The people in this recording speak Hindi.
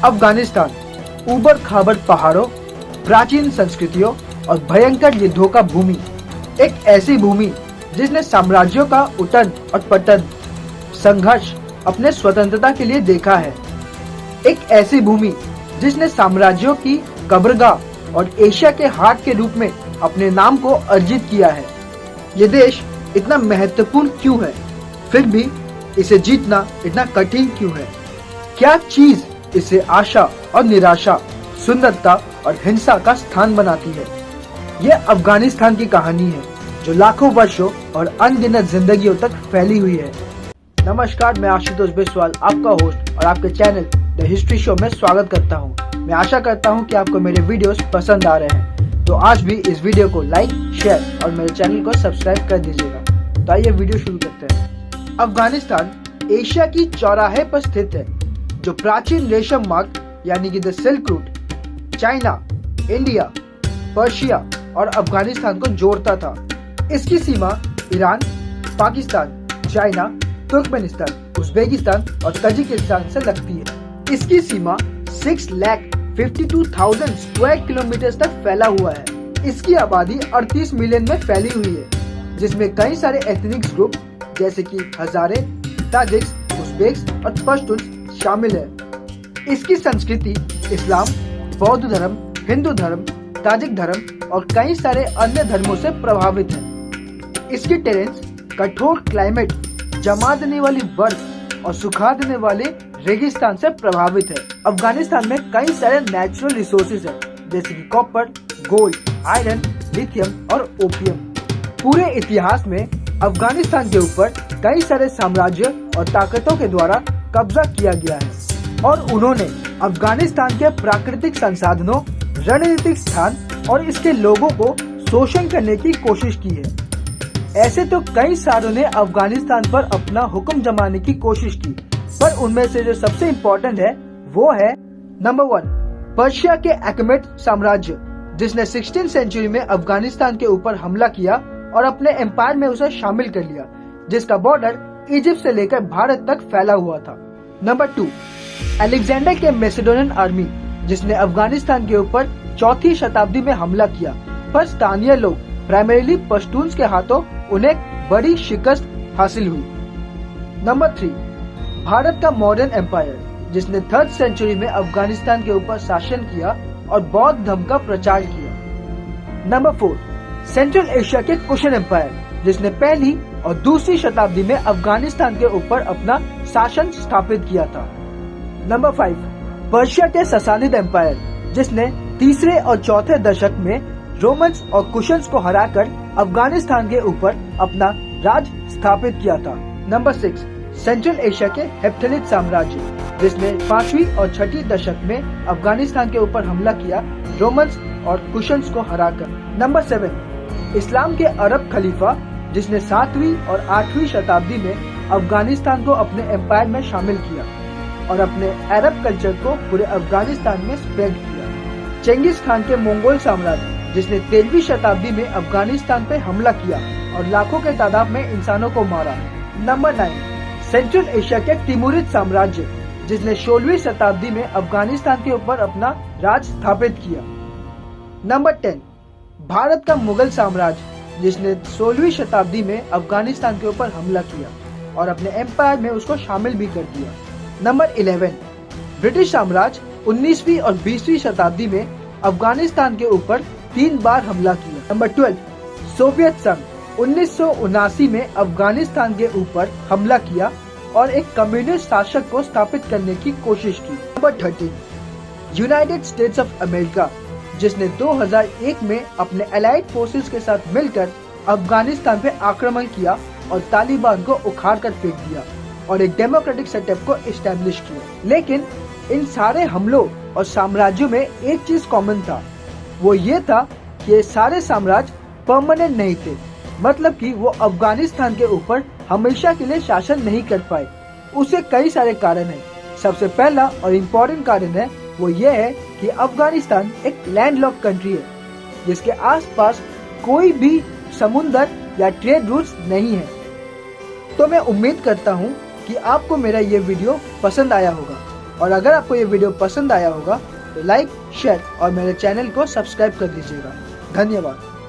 अफगानिस्तान ऊबड़ खाबड़ पहाड़ों, प्राचीन संस्कृतियों और भयंकर युद्धों का भूमि। एक ऐसी भूमि जिसने साम्राज्यों का उठन और पतन, संघर्ष अपने स्वतंत्रता के लिए देखा है। एक ऐसी भूमि जिसने साम्राज्यों की कब्रगाह और एशिया के हार्ट के रूप में अपने नाम को अर्जित किया है। ये देश इतना महत्वपूर्ण क्यों है, फिर भी इसे जीतना इतना कठिन क्यों है? क्या चीज इसे आशा और निराशा, सुंदरता और हिंसा का स्थान बनाती है? यह अफगानिस्तान की कहानी है जो लाखों वर्षों और अनगिनत जिंदगियों तक फैली हुई है। नमस्कार, मैं आशुतोष बिस्वाल आपका होस्ट और आपके चैनल द हिस्ट्री शो में स्वागत करता हूं। मैं आशा करता हूं कि आपको मेरे वीडियोस पसंद आ रहे हैं, तो आज भी इस वीडियो को लाइक, शेयर और मेरे चैनल को सब्सक्राइब कर दीजिएगा। तो आइए वीडियो शुरू करते हैं। अफगानिस्तान एशिया की चौराहे पर स्थित है, जो प्राचीन रेशम मार्ग यानी कि the silk route China, India, Persia और अफगानिस्तान को जोड़ता था। इसकी सीमा Iran, Pakistan, China, Turkmenistan, Uzbekistan और तजिकिस्तान से लगती है। इसकी सीमा 6,52,000 स्क्वायर किलोमीटर तक फैला हुआ है। इसकी आबादी 38 मिलियन में फैली हुई है, जिसमें कई सारे एथनिक ग्रुप जैसे कि हजारे, ताजिक्स, उज्बेक्स और पश्तून शामिल है। इसकी संस्कृति इस्लाम, बौद्ध धर्म, हिंदू धर्म, ताजिक धर्म और कई सारे अन्य धर्मों से प्रभावित है। इसकी टेरेंस कठोर क्लाइमेट, जमा देने वाली बर्फ और सुखा देने वाले रेगिस्तान से प्रभावित है। अफगानिस्तान में कई सारे नेचुरल रिसोर्सेज है, जैसे कि कॉपर, गोल्ड, आयरन, लिथियम और ओपियम। पूरे इतिहास में अफगानिस्तान के ऊपर कई सारे साम्राज्य और ताकतों के द्वारा कब्जा किया गया है और उन्होंने अफगानिस्तान के प्राकृतिक संसाधनों, रणनीतिक स्थान और इसके लोगों को शोषण करने की कोशिश की है। ऐसे तो कई सारों ने अफगानिस्तान पर अपना हुक्म जमाने की कोशिश की, पर उनमें से जो सबसे इम्पोर्टेंट है वो है नंबर 1, पर्शिया के अकमेट साम्राज्य, जिसने 16वीं सेंचुरी में अफगानिस्तान के ऊपर हमला किया और अपने एम्पायर में उसे शामिल कर लिया, जिसका बॉर्डर इजिप्ट से लेकर भारत तक फैला हुआ था। नंबर 2, अलेक्जेंडर के मैसेडोनियन आर्मी, जिसने अफगानिस्तान के ऊपर 4वीं शताब्दी में हमला किया, पर स्थानीय लोग प्राइमरीली पश्तून्स के हाथों उन्हें बड़ी शिकस्त हासिल हुई। नंबर 3, भारत का मॉडर्न एम्पायर, जिसने 3rd सेंचुरी में अफगानिस्तान के ऊपर शासन किया और बौद्ध धर्म का प्रचार किया। नंबर 4, सेंट्रल एशिया के कुशन एम्पायर, जिसने 1ली और 2री शताब्दी में अफगानिस्तान के ऊपर अपना शासन स्थापित किया था। नंबर 5, पर्शिया के ससानिद एम्पायर, जिसने 3रे और 4थे दशक में रोमन्स और कुशन्स को हराकर अफगानिस्तान के ऊपर अपना राज स्थापित किया था। नंबर 6, सेंट्रल एशिया के हेप्थलिद साम्राज्य, जिसने 5वीं और 6ठी दशक में अफगानिस्तान के ऊपर हमला किया, रोमन्स और कुशन्स को हराकर। नंबर 7, इस्लाम के अरब खलीफा, जिसने 7वीं और 8वीं शताब्दी में अफगानिस्तान को अपने एम्पायर में शामिल किया और अपने अरब कल्चर को पूरे अफगानिस्तान में स्प्रेड किया। चेंगिस खान के मंगोल साम्राज्य, जिसने 13वीं शताब्दी में अफगानिस्तान पे हमला किया और लाखों के तादाद में इंसानों को मारा। नंबर 9, सेंट्रल एशिया के तिमुरिद साम्राज्य, जिसने 16वीं शताब्दी में अफगानिस्तान के ऊपर अपना राज स्थापित किया। नंबर 10, भारत का मुगल साम्राज्य, जिसने 16वीं शताब्दी में अफगानिस्तान के ऊपर हमला किया और अपने एम्पायर में उसको शामिल भी कर दिया। नंबर 11, ब्रिटिश साम्राज्य 19वीं और 20वीं शताब्दी में अफगानिस्तान के ऊपर 3 बार हमला किया। नंबर 12, सोवियत संघ 1979 में अफगानिस्तान के ऊपर हमला किया और एक कम्युनिस्ट शासक को स्थापित करने की कोशिश की। Number 13, United states of America, जिसने 2001 में अपने अलाइड फोर्सेस के साथ मिलकर अफगानिस्तान पे आक्रमण किया और तालिबान को उखाड़ कर फेंक दिया और एक डेमोक्रेटिक सेटअप को एस्टेब्लिश किया। लेकिन इन सारे हमलों और साम्राज्यों में एक चीज कॉमन था, वो ये था कि ये सारे साम्राज्य परमानेंट नहीं थे, मतलब कि वो अफगानिस्तान के ऊपर हमेशा के लिए शासन नहीं कर पाए। उसे कई सारे कारण हैं। सबसे पहला और इम्पोर्टेंट कारण है वो ये है कि अफगानिस्तान एक लैंडलॉक्ड कंट्री है, जिसके आसपास कोई भी समुंदर या ट्रेड रूट्स नहीं है। तो मैं उम्मीद करता हूँ कि आपको मेरा ये वीडियो पसंद आया होगा। और अगर आपको ये वीडियो पसंद आया होगा तो लाइक, शेयर और मेरे चैनल को सब्सक्राइब कर दीजिएगा। धन्यवाद।